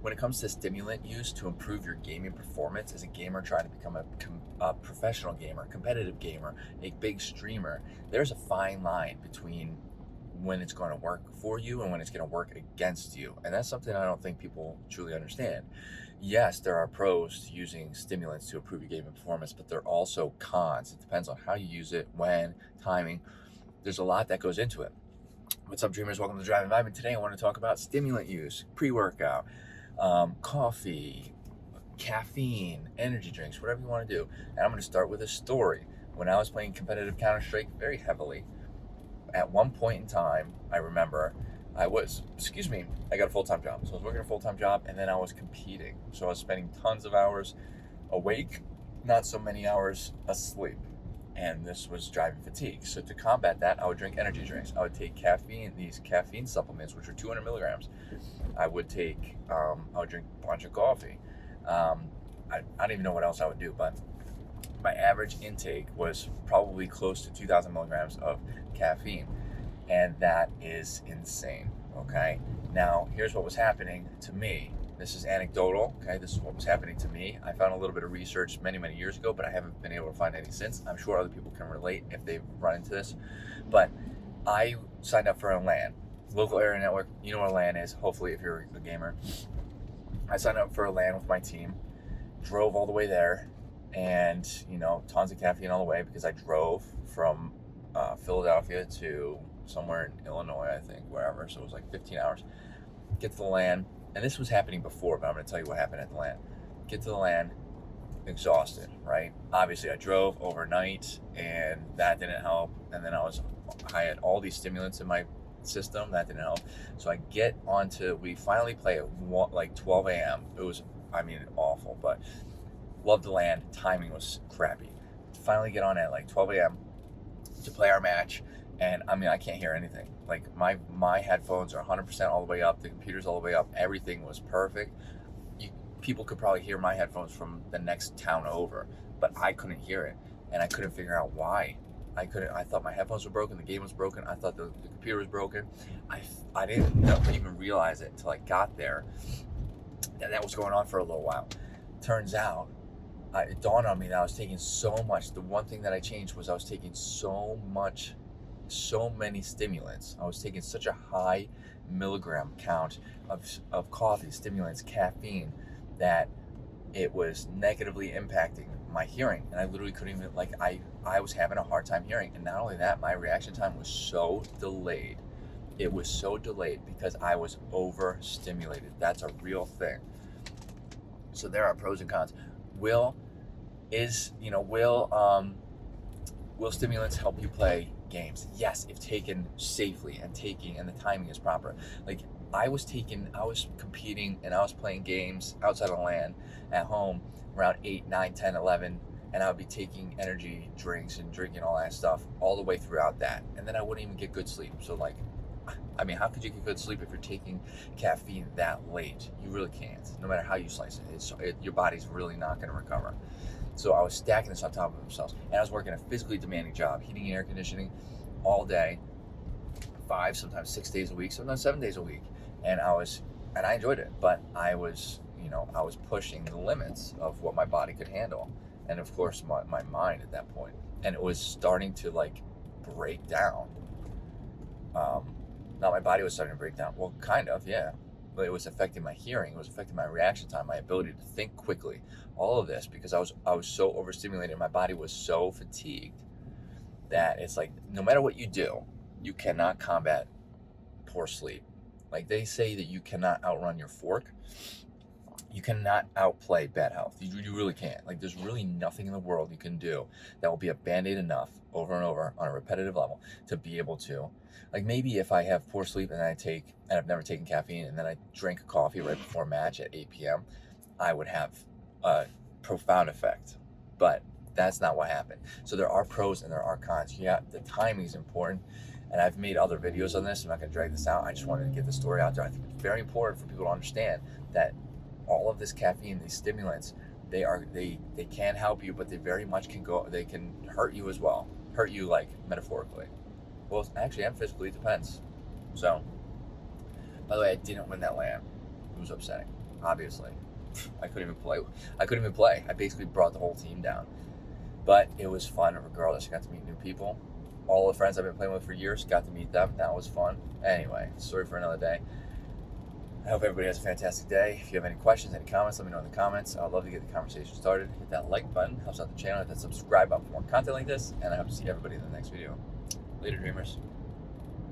when it comes to stimulant use to improve your gaming performance as a gamer trying to become a professional gamer, competitive gamer, a big streamer, there's a fine line between when it's going to work for you and when it's going to work against you. And that's something I don't think people truly understand. Yes, there are pros to using stimulants to improve your gaming performance, but there are also cons. It depends on how you use it, when, timing. There's a lot that goes into it. What's up, dreamers? Welcome to Driving Vibe. And today I want to talk about stimulant use, pre-workout, coffee, caffeine, energy drinks, whatever you want to do. And I'm going to start with a story. When I was playing competitive Counter-Strike very heavily, at one point in time, I remember I got a full-time job. So I was working a full-time job, and then I was competing. So I was spending tons of hours awake, not so many hours asleep. And this was driving fatigue. So to combat that, I would drink energy drinks. I would take these caffeine supplements, which are 200 milligrams. I would drink a bunch of coffee. I don't even know what else I would do, but my average intake was probably close to 2,000 milligrams of caffeine. And that is insane, okay? Now, here's what was happening to me. This is anecdotal, okay? This is what was happening to me. I found a little bit of research many, many years ago, but I haven't been able to find any since. I'm sure other people can relate if they've run into this. But I signed up for a LAN, local area network. You know what a LAN is, hopefully, if you're a gamer. I signed up for a LAN with my team, drove all the way there, and, tons of caffeine all the way because I drove from Philadelphia to somewhere in Illinois, I think, wherever. So it was like 15 hours. Get to the LAN. And this was happening before, but I'm going to tell you what happened at the LAN. Get to the LAN, exhausted, right? Obviously, I drove overnight, and that didn't help. And then I had all these stimulants in my system. That didn't help. So we finally play at like 12 a.m. It was, awful, but loved the LAN. Timing was crappy. Finally get on at like 12 a.m. to play our match. And I can't hear anything. Like my headphones are 100% all the way up. The computer's all the way up. Everything was perfect. People could probably hear my headphones from the next town over, but I couldn't hear it, and I couldn't figure out why. I thought my headphones were broken. The game was broken. I thought the computer was broken. I didn't even realize it until I got there. And that was going on for a little while. Turns out, it dawned on me that I was taking so much. The one thing that I changed was I was taking so many stimulants. I was taking such a high milligram count of coffee, stimulants, caffeine, that it was negatively impacting my hearing. And I literally couldn't even, I was having a hard time hearing. And not only that, my reaction time was so delayed. It was so delayed because I was overstimulated. That's a real thing. So there are pros and cons. Will stimulants help you play games? Yes, if taken safely and the timing is proper. Like I was competing and I was playing games outside of LAN at home around 8, 9, 10, 11, and I would be taking energy drinks and drinking all that stuff all the way throughout that. And then I wouldn't even get good sleep. So how could you get good sleep if you're taking caffeine that late? You really can't, no matter how you slice it. Your body's really not going to recover. So I was stacking this on top of themselves. And I was working a physically demanding job, heating and air conditioning all day, 5, sometimes 6 days a week, sometimes 7 days a week. And I enjoyed it, but I was pushing the limits of what my body could handle. And of course, my mind at that point. And it was starting to break down. Not my body was starting to break down. Well, kind of, yeah. But it was affecting my hearing. It was affecting my reaction time, my ability to think quickly. All of this because I was so overstimulated. My body was so fatigued that it's like no matter what you do, you cannot combat poor sleep. Like they say that you cannot outrun your fork. You cannot outplay bad health. You really can't. There's really nothing in the world you can do that will be a Band-Aid enough over and over on a repetitive level to be able to, maybe if I have poor sleep and I've never taken caffeine and then I drink a coffee right before a match at 8 p.m., I would have a profound effect. But that's not what happened. So there are pros and there are cons. Yeah, the timing is important. And I've made other videos on this. I'm not going to drag this out. I just wanted to get the story out there. I think it's very important for people to understand that all of this caffeine, these stimulants, they can help you, but they very much they can hurt you as well. Hurt you metaphorically. Well, actually and physically, it depends. So, by the way, I didn't win that LAN. It was upsetting. obviously. I couldn't even play. I basically brought the whole team down. But it was fun regardless. I got to meet new people. All the friends I've been playing with for years, got to meet them. That was fun. Anyway, story for another day. I hope everybody has a fantastic day. If you have any questions, any comments, let me know in the comments. I'd love to get the conversation started. Hit that like button, helps out the channel. Hit that subscribe button for more content like this. And I hope to see everybody in the next video. Later, dreamers.